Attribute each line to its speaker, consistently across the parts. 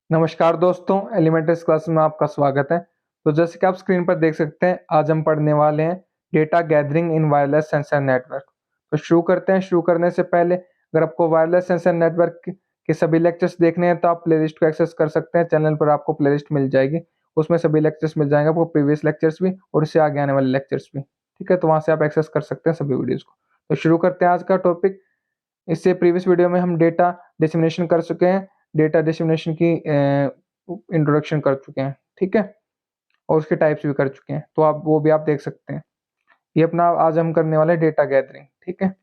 Speaker 1: नमस्कार दोस्तों, एलिमेंट्रीज क्लास में आपका स्वागत है। तो जैसे कि आप स्क्रीन पर देख सकते हैं, आज हम पढ़ने वाले हैं data gathering in wireless sensor network. तो शुरू करते हैं। शुरू करने से पहले अगर आपको वायरलेस सेंसर नेटवर्क के सभी लेक्चर्स देखने हैं तो आप प्लेलिस्ट को एक्सेस कर सकते हैं। चैनल पर आपको प्लेलिस्ट मिल जाएगी, उसमें सभी लेक्चर्स मिल जाएंगे आपको, प्रीवियस लेक्चर्स भी और इससे आगे आने वाले लेक्चर्स भी। ठीक है, तो वहाँ से आप एक्सेस कर सकते हैं सभी वीडियोज़ को। तो शुरू करते हैं आज का टॉपिक। इससे प्रीवियस वीडियो में हम डेटा डिसेमिनेशन कर चुके हैं, डेटा डिसेमिनेशन की इंट्रोडक्शन कर चुके हैं। ठीक है, और उसके टाइप्स भी कर चुके हैं, तो आप वो भी आप देख सकते हैं। ये अपना आज हम करने वाले हैं डेटा गैदरिंग। ठीक है,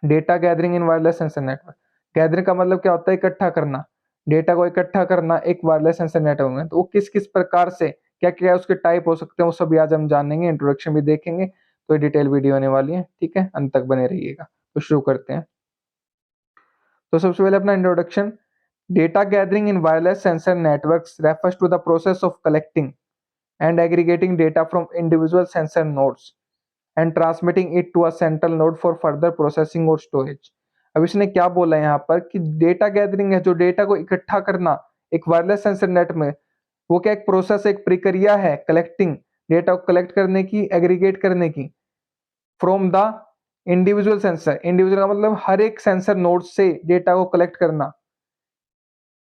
Speaker 1: data gathering in wireless sensor network. Gathering का मतलब क्या होता है? इकट्ठा करना, डेटा को इकट्ठा करना एक वायरलेस सेंसर नेटवर्क में। तो वो किस किस प्रकार से, क्या क्या उसके टाइप हो सकते हैं, वो सभी आज हम जानेंगे, इंट्रोडक्शन भी देखेंगे। तो ये डिटेल वीडियो होने वाली है। ठीक है, अंत तक बने रहिएगा। तो शुरू करते हैं। तो सबसे पहले अपना introduction. Data gathering in wireless sensor networks refers to the process of collecting and aggregating data from individual sensor nodes and transmitting it to a central node for further processing or storage। अब इसने क्या बोला है यहाँ पर कि data gathering है, जो डेटा को इकट्ठा करना एक वायरलेस सेंसर नेट में, वो क्या एक प्रोसेस, एक प्रक्रिया है कलेक्टिंग, डेटा को कलेक्ट करने की, एग्रीगेट करने की, from the individual sensor. Individual का मतलब हर एक सेंसर नोड से डेटा को कलेक्ट करना,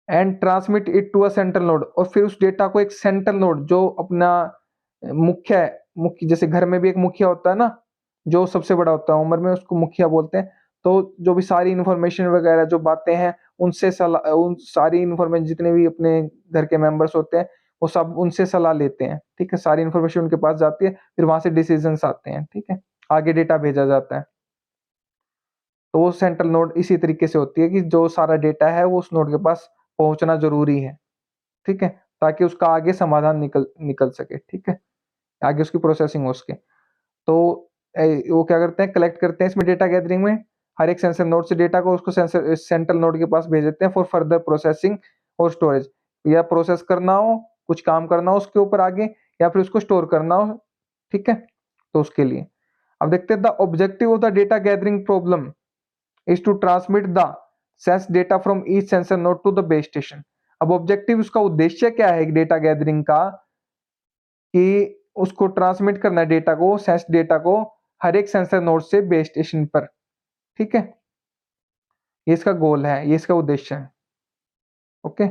Speaker 1: and transmit it to a central node, और फिर उस डेटा को एक सेंट्रल नोड जो अपना मुख्य है, मुख्य जैसे घर में भी एक मुखिया होता है ना, जो सबसे बड़ा होता है उम्र में, उसको मुखिया बोलते हैं। तो जो भी सारी इंफॉर्मेशन वगैरह जो बातें हैं, उनसे सलाह, उन सारी इंफॉर्मेशन जितने भी अपने घर के मेंबर्स होते हैं वो सब उनसे सलाह लेते हैं। ठीक है, सारी इंफॉर्मेशन उनके पास जाती है, फिर वहां से डिसीजंस आते हैं। ठीक है, आगे डेटा भेजा जाता है। तो वो सेंट्रल नोड इसी तरीके से होती है कि जो सारा डेटा है वो उस नोड के पास पहुंचना जरूरी है। ठीक है, ताकि उसका आगे समाधान निकल निकल सके। ठीक है, आगे उसकी प्रोसेसिंग हो सके। तो वो क्या करते हैं, कलेक्ट करते हैं इसमें डेटा गैदरिंग में, हर एक सेंसर नोड से डेटा को उसको सेंसर सेंट्रल नोड के पास भेज देते हैं फॉर फर्दर प्रोसेसिंग और स्टोरेज। या प्रोसेस करना हो, कुछ काम करना हो उसके ऊपर आगे, या फिर उसको स्टोर करना हो। ठीक है, तो उसके लिए अब देखते हैं the objective of the data gathering problem is to transmit the sense data from each sensor node to the base station. अब ऑब्जेक्टिव, उसका उद्देश्य क्या है डेटा गैदरिंग का, कि उसको ट्रांसमिट करना है डेटा को, सेंस डेटा को हर एक सेंसर नोड से बेस स्टेशन पर। ठीक है, ये इसका गोल है, ये इसका उद्देश्य है। Okay,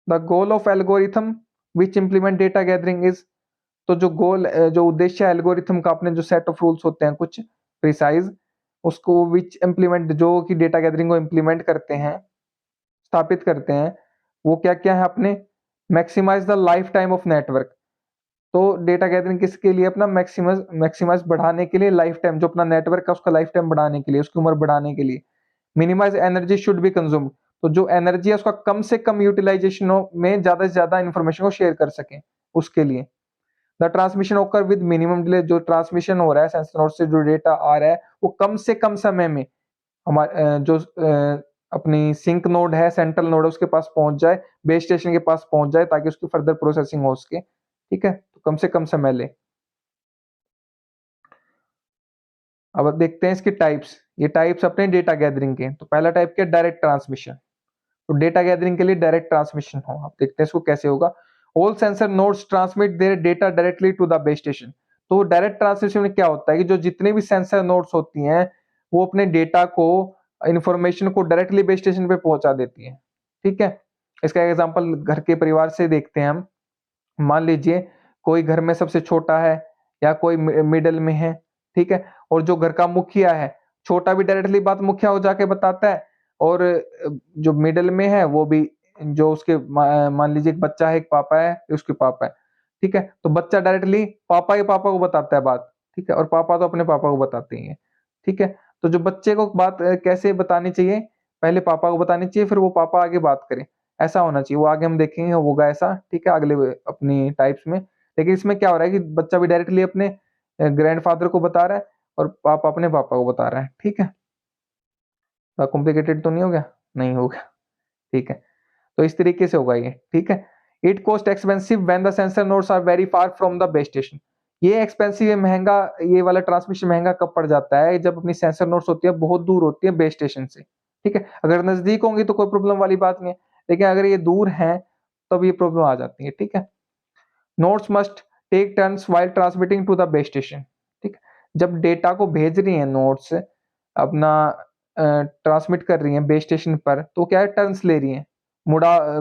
Speaker 1: the goal of algorithm which implement data gathering is, तो जो गोल, जो उद्देश्य है एल्गोरिथम का, अपने जो सेट ऑफ रूल्स होते हैं कुछ प्रिसाइज, उसको विच इंप्लीमेंट, जो कि डेटा गैदरिंग को इंप्लीमेंट करते हैं, स्थापित करते हैं, वो क्या क्या है अपने, maximise the life time of network. तो डेटा गैदरिंग किसके लिए? अपना मैक्सिमस मैक्सिमाइज बढ़ाने के लिए, लाइफ टाइम जो अपना नेटवर्क का उसका लाइफ टाइम बढ़ाने के लिए, उसकी उम्र बढ़ाने के लिए। Minimise energy should be consume, तो जो एनर्जी है उसका कम से कम यूटिलाइजेशन हो, में ज्यादा से ज्यादा इन्फॉर्मेशन को शेयर कर सके, उसके लिए। द ट्रांसमिशन ओकर विद मिनिमम डिले, जो ट्रांसमिशन हो रहा है सेंसर नोड से जो डेटा आ रहा है वो कम से कम समय में हमारे जो अपनी सिंक नोड है, सेंट्रल नोड है, उसके पास पहुंच जाए, बेस स्टेशन के पास पहुंच जाए, ताकि उसकी फर्दर प्रोसेसिंग हो सके। ठीक है, तो कम से कम समय ले। अब देखते हैं इसके टाइप्स। ये टाइप्स अपने डेटा गैदरिंग के। तो पहला टाइप क्या? Direct transmission. तो डेटा गैदरिंग के लिए डायरेक्ट ट्रांसमिशन हो, अब देखते हैं इसको कैसे होगा। All sensor nodes transmit their data directly to the base station. तो डायरेक्ट ट्रांसमिशन में क्या होता है कि जो जितने भी सेंसर नोड्स होती हैं वो अपने डेटा को, इंफॉर्मेशन को डायरेक्टली बेस स्टेशन पे पहुंचा देती है। ठीक है, इसका एग्जांपल घर के परिवार से देखते हैं हम। मान लीजिए कोई घर में सबसे छोटा है या कोई मिडिल में है। ठीक है, और जो घर का मुखिया है, छोटा भी डायरेक्टली बात मुखिया को जाके बताता है, और जो मिडिल में है वो भी, जो उसके मान लीजिए एक बच्चा है, एक पापा है, उसके पापा है। ठीक है, तो बच्चा डायरेक्टली पापा के पापा को बताता है बात। ठीक है, और पापा तो अपने पापा को बताते ही हैं। ठीक है, तो जो बच्चे को बात कैसे बतानी चाहिए, पहले पापा को बतानी चाहिए, फिर वो पापा आगे बात करें, ऐसा होना चाहिए। वो आगे हम देखेंगे होगा ऐसा। ठीक है, अगले अपनी टाइप्स में। लेकिन इसमें क्या हो रहा है कि बच्चा भी डायरेक्टली अपने ग्रैंडफादर को बता रहा है और पापा अपने पापा को बता रहा है। ठीक है, कॉम्प्लिकेटेड तो नहीं हो गया? नहीं हो गया। ठीक है, तो इस तरीके से होगा ये। ठीक है, it cost expensive when the sensor nodes are very far from the base station. ये एक्सपेंसिव है, महंगा, ये वाला ट्रांसमिशन महंगा कब पड़ जाता है? जब अपनी सेंसर नोड्स होती है बहुत दूर होती है बेस स्टेशन से। ठीक है, अगर नजदीक होंगी तो कोई प्रॉब्लम वाली बात नहीं है, लेकिन अगर ये दूर हैं तब ये प्रॉब्लम आ जाती है, ठीक है। Nodes must take turns while transmitting to the base station, ठीक है। जब डेटा को भेज रही हैं नोड्स अपना ट्रांसमिट कर रही हैं बेस स्टेशन पर, तो क्या है, टर्न्स ले रही हैं,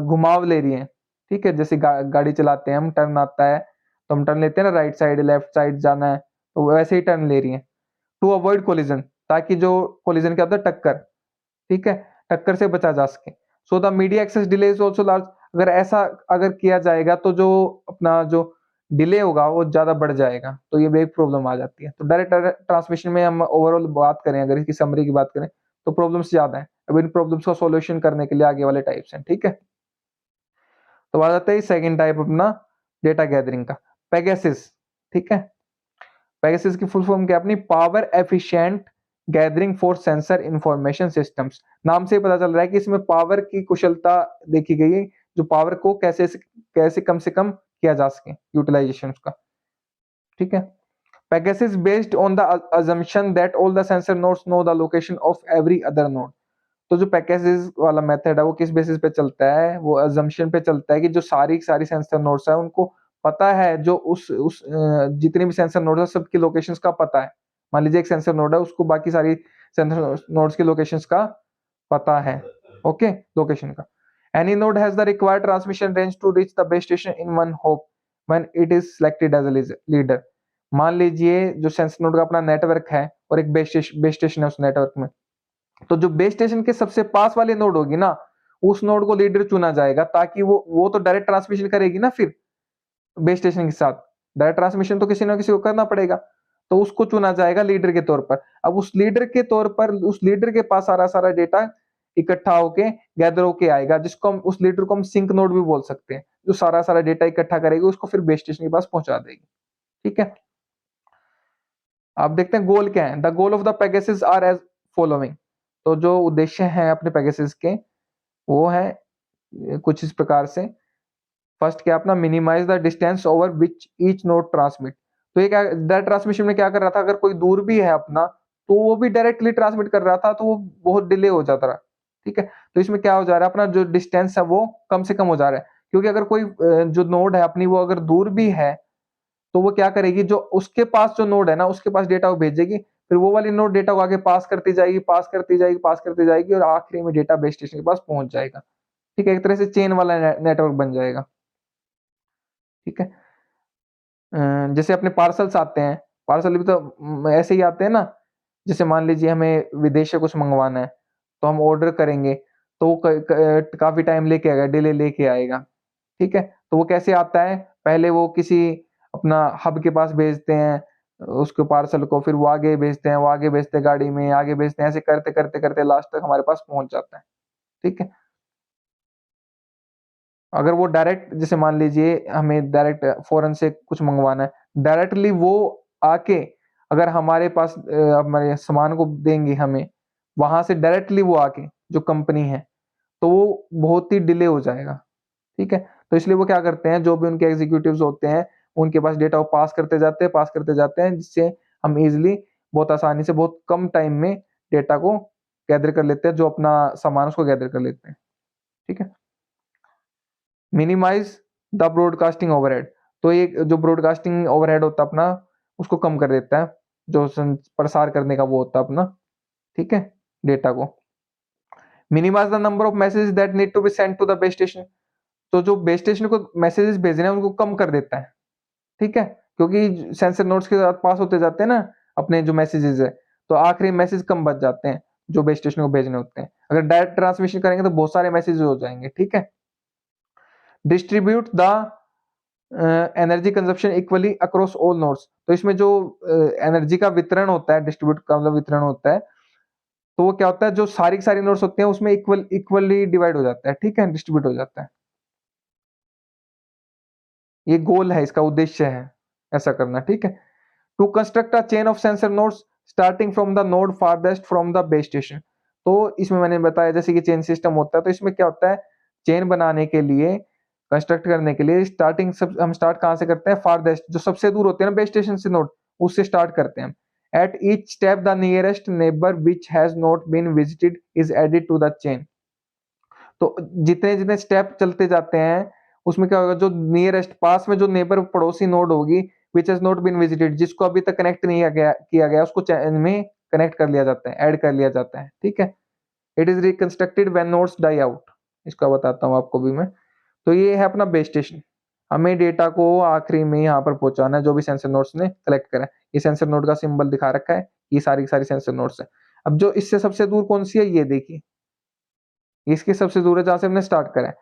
Speaker 1: घुमाव ले रही हैं, ठीक है। जैसे गाड़ी चलाते हैं हम, टर्न आता है तो हम टर्न लेते हैं ना, राइट साइड लेफ्ट साइड जाना है, तो वैसे ही टर्न ले रही हैं टू अवॉइड कोलिजन, ताकि जो कोलिजन क्या होता है, टक्कर, ठीक है, टक्कर से बचा जा सके। So the media access delay is also large, अगर ऐसा अगर किया जाएगा तो जो अपना जो डिले होगा वो ज्यादा बढ़ जाएगा, तो ये भी एक प्रॉब्लम आ जाती है। तो डायरेक्ट ट्रांसमिशन में हम ओवरऑल बात करें, अगर इसकी समरी की बात करें, तो प्रॉब्लम्स ज्यादा है। अब इन प्रॉब्लम्स का सॉल्यूशन करने के लिए आगे वाले टाइप्स हैं, ठीक है। तो आ जाता है सेकंड टाइप अपना डेटा गैदरिंग का, पेगासस, ठीक है। पेगासस की फुल फॉर्म क्या है अपनी, power efficient gathering for sensor information systems. नाम से ही पता चल रहा है कि इसमें पावर की कुशलता देखी गई है, जो पावर को कैसे कैसे कम से कम किया जा सके, यूटिलाइजेशन उसका, ठीक है। Pegasus based on the assumption that all the sensor nodes know the location of every other node। तो जो Pegasus वाला मेथड है वो किस बेसिस पे चलता है, वो assumption पे चलता है कि जो सारी सारी सेंसर नोड्स है उनको पता है, जो उस जितने भी सेंसर नोड्स है सबकी लोकेशंस का पता है। मान लीजिए एक सेंसर नोड है, उसको बाकी सारी सेंसर नोड्स की लोकेशंस का पता है, ओके, लोकेशन का। Any node has the required transmission range to reach the base station in one hop when it is selected as a leader। मान लीजिए जो सेंसर नोड का अपना नेटवर्क है और एक बेस स्टेशन है उस नेटवर्क में, तो जो बेस स्टेशन के सबसे पास वाली नोड होगी ना, उस नोड को लीडर चुना जाएगा, ताकि वो तो डायरेक्ट ट्रांसमिशन करेगी ना, फिर बेस स्टेशन के साथ डायरेक्ट ट्रांसमिशन तो किसी ना किसी को करना पड़ेगा, तो उसको चुना जाएगा लीडर के तौर पर। अब उस लीडर के तौर पर उस लीडर के पास सारा सारा डेटा इकट्ठा होके गैदर होके आएगा, जिसको हम उस लीडर को हम सिंक नोड भी बोल सकते हैं, जो सारा सारा डेटा इकट्ठा करेगी, उसको फिर बेस स्टेशन के पास पहुंचा देगी, ठीक है। आप देखते हैं गोल क्या है, the goal of the PEGASIS are as following. तो जो उद्देश्य है अपने पेगासस के वो है कुछ इस प्रकार से। फर्स्ट क्या अपना, minimise the distance over which each node transmit. तो ये क्या डायरेक्ट ट्रांसमिशन में क्या कर रहा था, अगर कोई दूर भी है अपना तो वो भी डायरेक्टली ट्रांसमिट कर रहा था, तो वो बहुत डिले हो जाता रहा, ठीक है। तो इसमें क्या हो जा रहा है, अपना जो डिस्टेंस है वो कम से कम हो जा रहा है, क्योंकि अगर कोई जो नोड है अपनी वो अगर दूर भी है, तो वो क्या करेगी, जो उसके पास जो नोड है ना उसके पास डेटा वो भेजेगी, फिर वो वाली नोड डेटा को आगे पास करती जाएगी, पास करती जाएगी, पास करती जाएगी, और आखिरी में डेटा बेस स्टेशन के पास पहुंच जाएगा, ठीक है। एक तरह से चेन वाला नेटवर्क बन जाएगा, ठीक है। जैसे अपने पार्सल्स आते हैं, पार्सल भी तो ऐसे ही आते हैं ना। जैसे मान लीजिए हमें विदेश से कुछ मंगवाना है, तो हम ऑर्डर करेंगे, तो वो काफी टाइम लेके आएगा, डिले लेके आएगा, ठीक है। तो वो कैसे आता है, पहले वो किसी अपना हब के पास भेजते हैं उसके पार्सल को, फिर वो आगे भेजते हैं, वो आगे भेजते हैं गाड़ी में, आगे भेजते हैं, ऐसे करते करते करते लास्ट तक हमारे पास पहुंच जाता है, ठीक है। अगर वो डायरेक्ट, जैसे मान लीजिए हमें डायरेक्ट फॉरेन से कुछ मंगवाना है, डायरेक्टली वो आके अगर हमारे पास हमारे सामान को देंगे हमें, वहां से डायरेक्टली वो आके जो कंपनी है, तो वो बहुत ही डिले हो जाएगा, ठीक है। तो इसलिए वो क्या करते हैं, जो भी उनके एग्जीक्यूटिव्स होते हैं उनके पास डेटा वो पास करते जाते हैं, पास करते जाते हैं, जिससे हम इजिली बहुत आसानी से बहुत कम टाइम में डेटा को गैदर कर लेते हैं, जो अपना सामान उसको गैदर कर लेते हैं, ठीक है। Minimise the broadcasting overhead. तो ये जो ब्रॉडकास्टिंग ओवरहेड होता है अपना, उसको कम कर देता है, जो प्रसार करने का वो होता है अपना, ठीक है, डेटा को। Minimise the number of messages that need to be send to the base station. तो जो बेस स्टेशन को मैसेजेस भेजने हैं उनको कम कर देता है, ठीक है, क्योंकि सेंसर नोड्स के साथ पास होते जाते हैं ना अपने जो मैसेजेस है, तो आखिरी मैसेज कम बच जाते हैं जो बेस स्टेशन को भेजने होते हैं। अगर डायरेक्ट ट्रांसमिशन करेंगे तो बहुत सारे मैसेज हो जाएंगे, ठीक है। Distribute the energy consumption equally across all nodes. तो इसमें जो एनर्जी का वितरण होता है, डिस्ट्रीब्यूट का मतलब वितरण होता है, तो वो क्या होता है, जो सारी की सारी नोड्स होते हैं उसमें इक्वली डिवाइड हो जाता है, ठीक है, डिस्ट्रीब्यूट हो जाता है। ये गोल है, इसका उद्देश्य है ऐसा करना, ठीक है। To construct a chain of sensor nodes starting from the node farthest from the base station. तो इसमें मैंने बताया जैसे कि चेन सिस्टम होता है, तो इसमें क्या होता है, चेन बनाने के लिए, कंस्ट्रक्ट करने के लिए स्टार्टिंग सब हम स्टार्ट कहां से करते हैं, फारदेस्ट, जो सबसे दूर होते हैं ना बेस स्टेशन से नोड, उससे स्टार्ट करते हैं। At each step the nearest neighbour which has not been visited is added to the chain. तो जितने जितने स्टेप चलते जाते हैं उसमें क्या होगा, जो नियरेस्ट पास में जो नेबर पड़ोसी नोड होगी which has not been visited, जिसको अभी तक कनेक्ट नहीं किया गया उसको चैन में कनेक्ट कर लिया जाता है, ऐड कर लिया जाता है। ठीक है, it is reconstructed when nodes die out. इसका बताता हूँ आपको भी मैं। तो ये है अपना बेस स्टेशन, हमें डेटा को आखिरी में यहाँ पर पहुंचाना है जो भी सेंसर नोड्स ने कलेक्ट करा है। ये सेंसर नोड का सिंबल दिखा रखा है, ये सारी की सारी सेंसर नोड्स है। अब जो इससे सबसे दूर कौन सी है, ये देखिए, इसके सबसे दूर है जहां से हमने स्टार्ट करा है।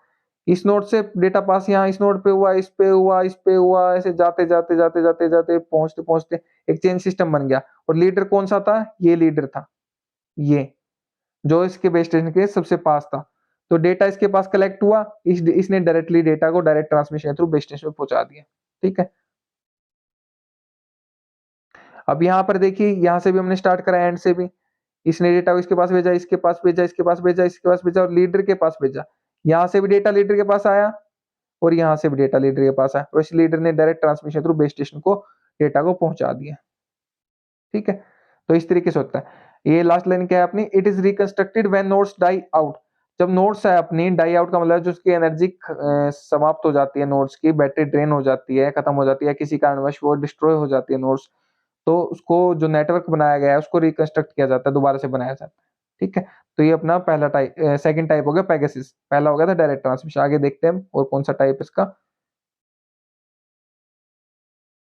Speaker 1: इस नोड से डेटा पास यहाँ इस नोड पे हुआ, इस पे हुआ, इस पे हुआ, ऐसे जाते जाते जाते जाते जाते पहुंचते पहुंचते एक चेन सिस्टम बन गया। और लीडर कौन सा था, ये लीडर था, ये जो इसके बेस स्टेशन के सबसे पास था। तो डेटा इसके पास कलेक्ट हुआ, इसने डायरेक्टली डेटा को direct transmission through base station पे पहुंचा दिया। ठीक है, अब यहाँ पर देखिए, यहाँ से भी हमने स्टार्ट करा, एंड से भी इसने डेटा इसके पास भेजा, इसके पास भेजा, इसके पास भेजा, इसके पास भेजा और लीडर के पास भेजा। यहाँ से भी डेटा लीडर के पास आया और यहाँ से भी डेटा लीडर के पास आया, तो इस लीडर ने direct transmission through base station को डेटा को पहुंचा दिया। ठीक है, तो इस तरीके से होता है। ये लास्ट लाइन क्या है अपनी, it is reconstructed when nodes die out. जब नोड्स है अपनी डाई आउट का मतलब जो उसकी एनर्जी समाप्त हो जाती है, नोड्स की बैटरी ड्रेन हो जाती है, खत्म हो जाती है, किसी कारणवश वो डिस्ट्रॉय हो जाती है नोड्स, तो उसको जो नेटवर्क बनाया गया है उसको रिकंस्ट्रक्ट किया जाता है, दोबारा से बनाया जाता है। ठीक है, तो ये अपना पहला टाइप, सेकंड टाइप हो गया पेगासस। पहला हो गया था डायरेक्ट ट्रांसमिशन। आगे देखते हैं और कौन सा टाइप इसका,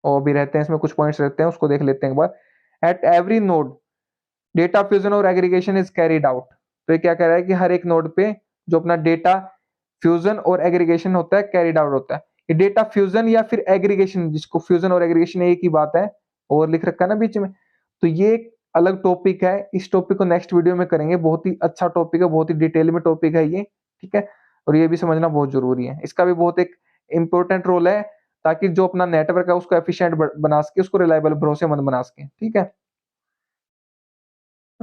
Speaker 1: और भी रहते हैं इसमें कुछ पॉइंट्स रहते हैं, उसको देख लेते हैं एक बार। At every node data fusion और एग्रीगेशन इज कैरिड आउट। तो ये क्या कह रहा है कि हर एक नोड पे जो अपना डेटा फ्यूजन और एग्रीगेशन होता है कैरिड आउट होता है। ये डेटा फ्यूजन या फिर एग्रीगेशन, जिसको फ्यूजन और एग्रीगेशन एक ही बात है, और लिख रखा है ना बीच में, तो ये एक अलग टॉपिक है। इस टॉपिक को नेक्स्ट वीडियो में करेंगे, बहुत ही अच्छा टॉपिक है, बहुत ही डिटेल में टॉपिक है ये। ठीक है, और ये भी समझना बहुत जरूरी है, इसका भी बहुत एक इंपॉर्टेंट रोल है, ताकि जो अपना नेटवर्क है उसको एफिशिएंट बना सके, उसको रिलायबल भरोसेमंद बना सके। ठीक है,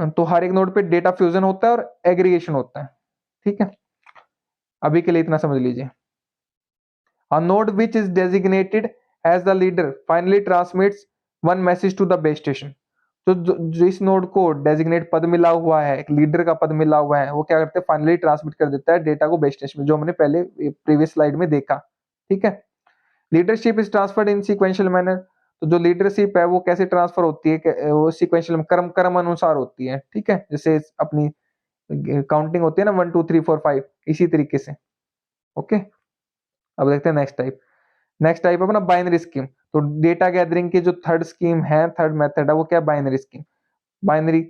Speaker 1: तो हर एक नोड पे डेटा फ्यूजन होता है और एग्रीगेशन होता है। ठीक है, अभी के लिए इतना समझ लीजिए। A node which is designated as the leader finally transmits one message to the base station। तो जो इस नोड को डेजिग्नेट पद मिला हुआ है, एक लीडर का पद मिला हुआ है, वो क्या करते हैं, फाइनली ट्रांसमिट कर देता है डेटा को बेस स्टेशन में, जो हमने पहले प्रीवियस स्लाइड में देखा। ठीक है, leadership is transferred in sequential manner. तो जो लीडरशिप है वो कैसे ट्रांसफर होती है, वो सीक्वेंशियल क्रम क्रम अनुसार होती है। ठीक है, जैसे अपनी काउंटिंग होती है ना, 1 2 3 4 5, इसी तरीके से। ओके, अब देखते हैं नेक्स्ट टाइप। नेक्स्ट टाइप है अपना बाइनरी स्कीम। तो डेटा गैदरिंग की जो थर्ड स्कीम है, थर्ड मेथड है, वो क्या है, बाइनरी स्कीम। बाइनरी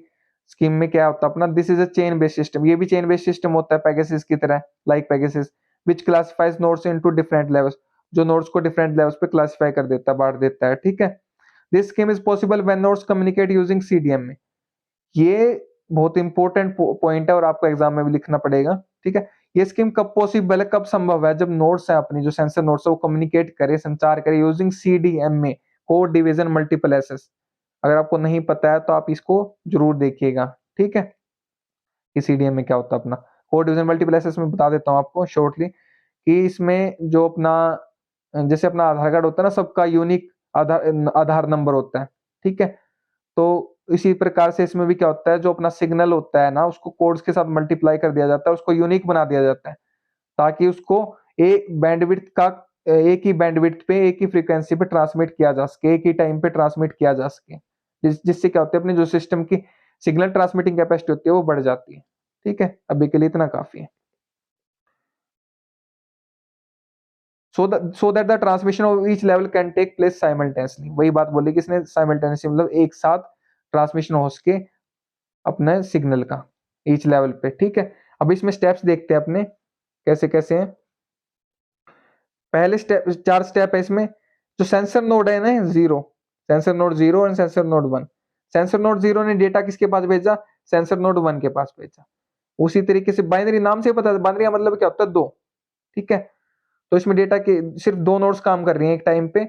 Speaker 1: स्कीम में क्या होता है अपना, this is a chain based system. ये भी चेन बेस्ड सिस्टम होता है पेगासस की तरह, like Pegasus, which classifies nodes into different levels. जो नोड्स को डिफरेंट लेवल्स पे क्लासिफाई कर देता है, बांट देता है। ठीक है, this scheme is possible when nodes communicate using CDM में। ये बहुत इंपॉर्टेंट पॉइंट है और आपको एग्जाम में भी लिखना पड़ेगा। ठीक है, ये स्कीम कब पॉसिबल है, कब संभव है, जब नोड्स है अपनी जो सेंसर नोड्स है वो कम्युनिकेट करे, संचार करे यूजिंग सीडीएम में, कोड डिवीजन मल्टीपल एसेस। अगर आपको नहीं पता है तो आप इसको जरूर देखिएगा। ठीक है, कि सीडीएम में क्या होता है अपना कोड डिवीजन मल्टीपल एसेस में बता देता हूँ आपको शॉर्टली, कि इसमें जो अपना जैसे अपना आधार कार्ड होता है ना, सबका यूनिक आधार आधार नंबर होता है। ठीक है, तो इसी प्रकार से इसमें भी क्या होता है, जो अपना सिग्नल होता है ना, उसको कोड्स के साथ मल्टीप्लाई कर दिया जाता है, उसको यूनिक बना दिया जाता है, ताकि उसको एक बैंडविड्थ का एक ही बैंडविड्थ पे एक ही फ्रीक्वेंसी पे ट्रांसमिट किया जा सके, एक ही टाइम पे ट्रांसमिट किया जा सके, जिससे क्या होता है, अपने जो सिस्टम की सिग्नल ट्रांसमिटिंग कैपेसिटी होती है वो बढ़ जाती है। ठीक है, अभी के लिए इतना काफी है। So that the transmission of each level can take place simultaneously. वही बात बोली कि इसने साइमल्टेनियसली मतलब एक साथ ट्रांसमिशन हो सके अपने सिग्नल का ईच लेवल पे। ठीक है, अब इसमें स्टेप्स देखते हैं अपने कैसे कैसे हैं। पहले स्टेप, 4 स्टेप है इसमें। जो सेंसर नोड है ना, zero, sensor node zero and sensor node one. Sensor node zero ने डेटा किसके पास भेजा, सेंसर नोड वन के पास भेजा। उसी तरीके से बाइनरी नाम से पता है, बाइनरी का मतलब क्या होता है, दो। ठीक है, तो इसमें डेटा के सिर्फ दो नोड्स काम कर रही हैं एक टाइम पे।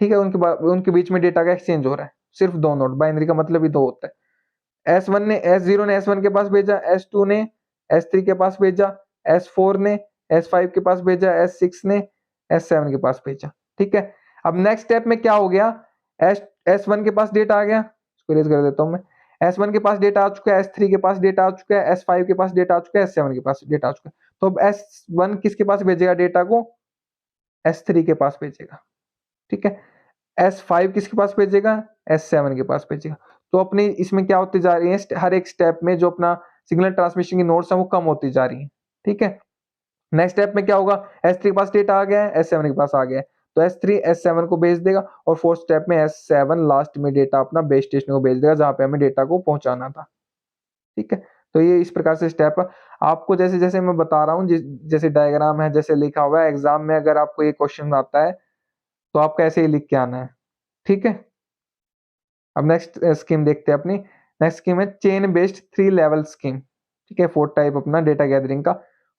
Speaker 1: ठीक है, उनके बीच में डेटा का एक्सचेंज हो रहा है, सिर्फ दो नोड। बाइनरी का मतलब ही दो होता है। S0 ने S1 के पास भेजा, S2 ने S3 के पास भेजा, S4 ने S5 के पास भेजा, S6 ने S7 के पास भेजा। ठीक है, अब नेक्स्ट स्टेप में क्या हो गया, S1 के पास डेटा आ गया, इसको इरेज कर देता हूं मैं। S1 के पास डेटा आ चुका है, S3 के पास डेटा आ चुका है, S5 के पास डेटा आ चुका है, S7 के पास डेटा आ चुका है। तो अब S1 किसके पास भेजेगा डेटा को? S3 के पास भेजेगा, ठीक है। S5 किसके पास भेजेगा? S7 के पास भेजेगा। तो अपनी इसमें क्या होती जा रही है, हर एक स्टेप में जो अपना सिग्नल ट्रांसमिशन की नोड्स है वो कम होती जा रही है, ठीक है। नेक्स्ट स्टेप में क्या होगा, S3 के पास डेटा आ गया है, S7 के पास आ गया है, तो S3 S7 को भेज देगा और फोर्थ स्टेप में S7 लास्ट में डेटा अपना बेस स्टेशन को भेज देगा जहां पे हमें डेटा को पहुंचाना था, ठीक है। तो ये इस प्रकार से स्टेप आपको जैसे जैसे मैं बता रहा हूँ, जैसे डायग्राम है, जैसे लिखा हुआ है एग्जाम में, अगर आपको ये क्वेश्चन आता है तो आपको ऐसे ही लिख के आना है, ठीक है। अब नेक्स्ट स्कीम देखते हैं अपनी। नेक्स्ट स्कीम है चेन बेस्ड 3 लेवल स्कीम, ठीक है। फोर्थ टाइप अपना डेटा गैदरिंग का,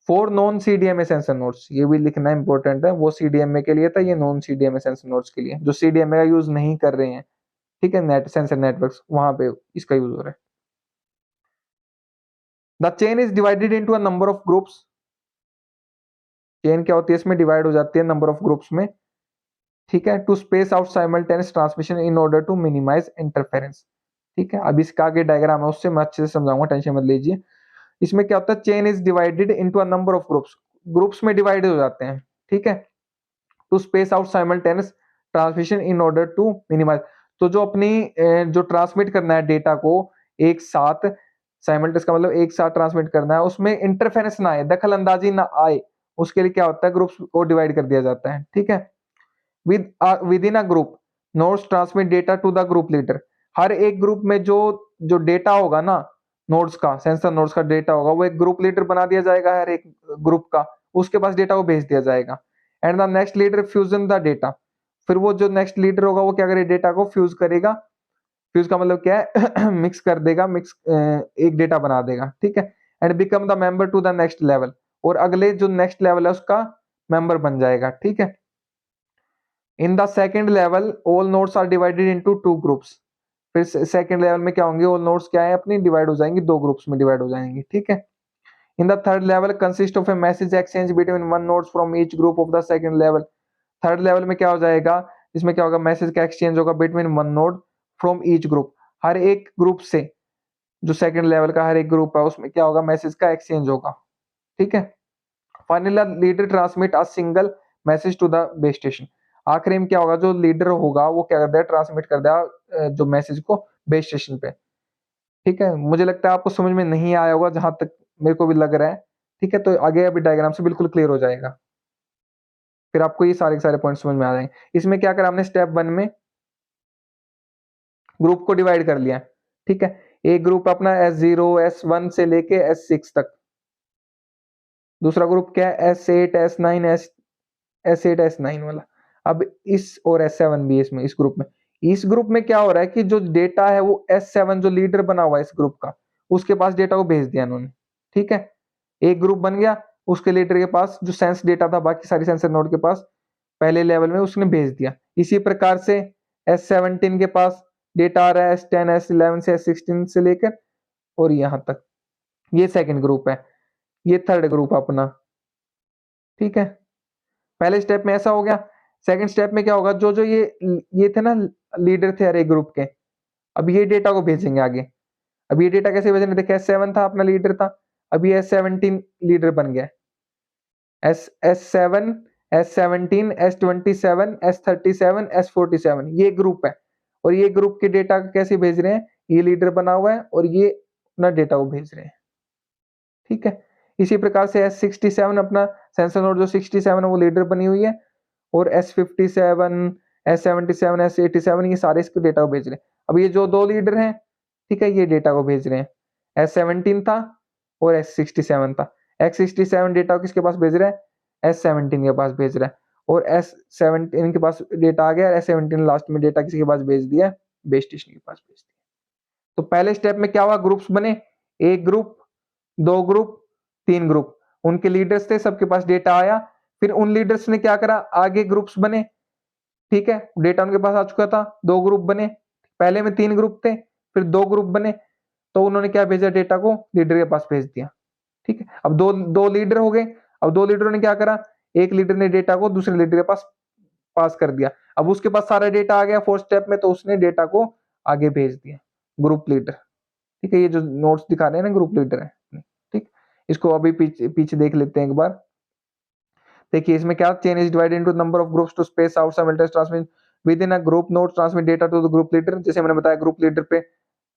Speaker 1: 4 नॉन सीडीएमए सेंसर नोड्स, ये भी लिखना इंपॉर्टेंट है। वो सीडीएमए के लिए था, ये नॉन सीडीएमए सेंसर नोड्स के लिए, जो सीडीएमए का यूज नहीं कर रहे हैं, ठीक है, नेट सेंसर नेटवर्क्स, वहां पे इसका यूज हो रहा है। The chain is divided into a number of groups, chain क्या होती है, इसमें डिवाइड हो जाती है नंबर ऑफ ग्रुप्स में, ठीक है, to space out simultaneous transmission in order to minimise interference, ठीक है। अब इसका आगे डायग्राम है, उससे मैं अच्छे से समझाऊंगा, टेंशन मत लीजिए। इसमें क्या होता है, chain is divided into a number of groups, groups में डिवाइड हो जाते हैं, ठीक है, to space out simultaneous transmission in order to minimise. तो जो अपनी जो ट्रांसमिट करना है डेटा को एक साथ, साइमल्टेनियस का मतलब एक साथ ट्रांसमिट करना है, उसमें इंटरफेरेंस ना आए, दखल अंदाजी ना आए, उसके लिए क्या होता है, ग्रुप्स को डिवाइड कर दिया जाता है, ठीक है। Within a group nodes transmit data to the group leader, हर एक ग्रुप में जो जो डेटा होगा ना, नोड्स का, सेंसर नोड्स का डेटा होगा, वो एक ग्रुप लीडर बना दिया जाएगा हर एक ग्रुप का, उसके पास डेटा को भेज दिया जाएगा। And the next leader fusion the data, फिर वो जो नेक्स्ट लीडर होगा वो क्या करेगा, डेटा को फ्यूज करेगा, फ्यूज का मतलब क्या है मिक्स कर देगा, मिक्स एक डेटा बना देगा, ठीक है। And become the member to the next level, और अगले जो नेक्स्ट लेवल है उसका मेंबर बन जाएगा, ठीक है। In the second level all nodes are divided into 2 groups, फिर सेकेंड लेवल में क्या होंगे, ऑल नोड्स क्या है अपनी डिवाइड हो जाएंगी, 2 ग्रुप्स में डिवाइड हो जाएंगी, ठीक है। In the third level consist of A message exchange between one nodes from each group of the second level, third level में क्या हो जाएगा, इसमें क्या होगा, मैसेज का एक्सचेंज होगा between one node from each group, हर एक ग्रुप से, जो सेकेंड लेवल का हर एक ग्रुप है उसमें क्या होगा, मैसेज का एक्सचेंज होगा, ठीक है। Finally leader transmit a single message to the base station, आखिरी में क्या होगा, जो लीडर होगा वो क्या कर देगा, ट्रांसमिट कर देगा जो मैसेज को बेस स्टेशन पे, ठीक है। मुझे लगता है आपको समझ में नहीं आया होगा, जहां तक मेरे को भी लग रहा है, ठीक है। तो आगे अभी डायग्राम से बिल्कुल क्लियर हो जाएगा, फिर आपको ये सारे के सारे पॉइंट समझ में आ जाएंगे। इसमें क्या करा हमने, स्टेप 1 में ग्रुप को डिवाइड कर लिया, ठीक है। एक ग्रुप अपना S0 S1 से लेके S6 तक, दूसरा ग्रुप क्या है, S8 S9 S8 S9 वाला। अब इस और S7 भी इसमें, इस ग्रुप में, इस ग्रुप में क्या हो रहा है कि जो डेटा है वो S7 जो लीडर बना हुआ है इस ग्रुप का, उसके पास डेटा को भेज दिया उन्होंने, ठीक है। एक ग्रुप बन गया, उसके लीडर के पास जो सेंस डेटा था बाकी सारी सेंसर नोड के पास पहले लेवल में उसने भेज दिया। इसी प्रकार से S17 के पास डेटा आ रहा है, S10 S11 से S16 से लेकर और यहाँ तक, ये सेकंड ग्रुप है, ये थर्ड ग्रुप अपना, ठीक है। पहले स्टेप में ऐसा हो गया। सेकंड स्टेप में क्या होगा, जो जो ये थे ना लीडर थे हर एक ग्रुप के, अब ये डेटा को भेजेंगे आगे। अब ये डेटा कैसे भेजेंगे, देखिए S7 था अपना लीडर था, अब ये S17 लीडर बन गया, S7 S17 S27 S37 S47, ये ग्रुप है, और ये ग्रुप के डेटा कैसे भेज रहे हैं, ये लीडर बना हुआ है और ये अपना डेटा को भेज रहे हैं, ठीक है। इसी प्रकार से S67 अपना सेंसर नोड जो 67 है वो लीडर बनी हुई है, और S57 S77 S87 ये सारे इसके डेटा को भेज रहे हैं। अब ये जो दो लीडर हैं, ठीक है, ये डेटा को भेज रहे हैं, S17 था और S67 था, X67 डेटा को किसके पास भेज रहा है, S17 के पास भेज रहा है, और S17 के पास डेटा आ गया, S17 लास्ट में डेटा किसी के पास भेज दिया, बेस स्टेशन के पास भेज दिया। तो पहले स्टेप में क्या हुआ, ग्रुप्स बने, एक ग्रुप, दो ग्रुप, तीन ग्रुप, उनके लीडर्स थे, सबके पास डेटा आया, फिर उन लीडर्स ने क्या करा, आगे ग्रुप्स बने, ठीक है, डेटा उनके पास आ चुका था, दो ग्रुप बने, पहले में तीन ग्रुप थे, फिर दो ग्रुप बने, तो उन्होंने क्या भेजा, डेटा को लीडर के पास भेज दिया, ठीक है। अब दो दो लीडर हो गए, अब दो लीडरों ने क्या करा, एक लीडर ने डेटा को दूसरे लीडर के पास पास कर दिया, अब उसके पास सारा डेटा आ गया फोर्थ स्टेप में, तो उसने डेटा को आगे भेज दिया, ग्रुप लीडर, ठीक है। ये जो नोट्स दिखा रहे हैं ना ग्रुप लीडर है, ठीक। इसको अभी पीछे पीछे देख लेते हैं एक बार। देखिए इसमें क्या chain is divided into number of groups to space out simultaneous transmit within a group node transmit data to the group leader. जैसे मैंने बताया ग्रुप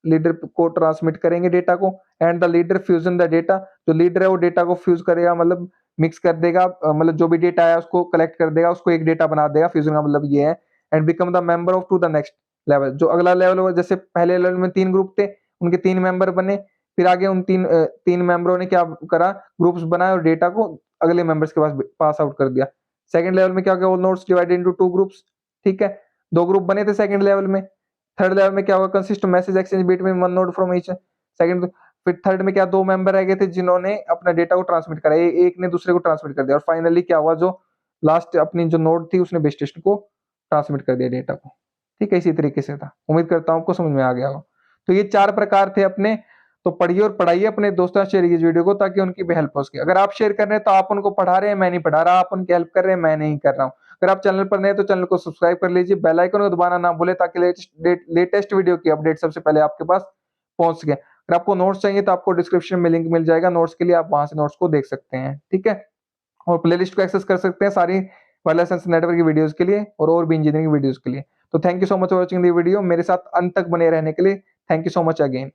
Speaker 1: लीडर को ट्रांसमिट करेंगे डेटा को, and the leader fusion the data, जो leader है वो data को फ्यूज करेगा, मतलब मिक्स कर देगा, मतलब जो भी डेटा है उसको कलेक्ट कर देगा, उसको एक डेटा बना देगा, फ्यूजन का मतलब ये है। And become the member of to the next level, जो अगला लेवल होगा, जैसे पहले लेवल में 3 ग्रुप थे, उनके 3 मेंबर बने, फिर आगे उन 3 मेंबरों ने क्या करा, ग्रुप्स बनाए और डेटा को अगले मेंबर्स के पास पास आउट कर दिया। सेकंड लेवल में क्या हो गया, all nodes divided into 2 groups, ठीक है, 2 ग्रुप बने थे सेकंड लेवल में। थर्ड लेवल में क्या होगा, consist message exchange between one node from each second. फिर थर्ड में क्या, 2 मेंबर रह गए थे जिन्होंने अपना डेटा को ट्रांसमिट करा, एक ने दूसरे को ट्रांसमिट कर दिया, और फाइनली क्या हुआ, जो लास्ट अपनी जो नोड थी उसने बेस स्टेशन को ट्रांसमिट कर दिया डेटा को। ठीक है, इसी तरीके से था। उम्मीद करता हूँ आपको समझ में आ गया हो। तो ये 4 प्रकार थे अपने, तो पढ़िए और पढ़ाइए अपने दोस्तों से, शेयर कीजिए वीडियो को ताकि उनकी भी हेल्प हो सके। अगर आप शेयर कर रहे हैं तो आप उनको पढ़ा रहे हैं, मैं नहीं पढ़ा रहा, आप उनकी हेल्प कर रहे हैं, मैं नहीं कर रहा हूँ। अगर आप चैनल पर नए हैं तो चैनल को सब्सक्राइब कर लीजिए, बेल आइकन को दबाना ना भूलें ताकि लेटेस्ट वीडियो की अपडेट सबसे पहले आपके पास पहुंच सके। अगर आपको नोट्स चाहिए तो आपको डिस्क्रिप्शन में लिंक मिल जाएगा नोट्स के लिए, आप वहां से नोट्स को देख सकते हैं, ठीक है। और प्लेलिस्ट को एक्सेस कर सकते हैं सारी वायरलेस सेंसर नेटवर्क की वीडियोस के लिए और भी इंजीनियरिंग वीडियोस के लिए। तो thank you so much for watching the video, मेरे साथ अंत तक बने रहने के लिए thank you so much again.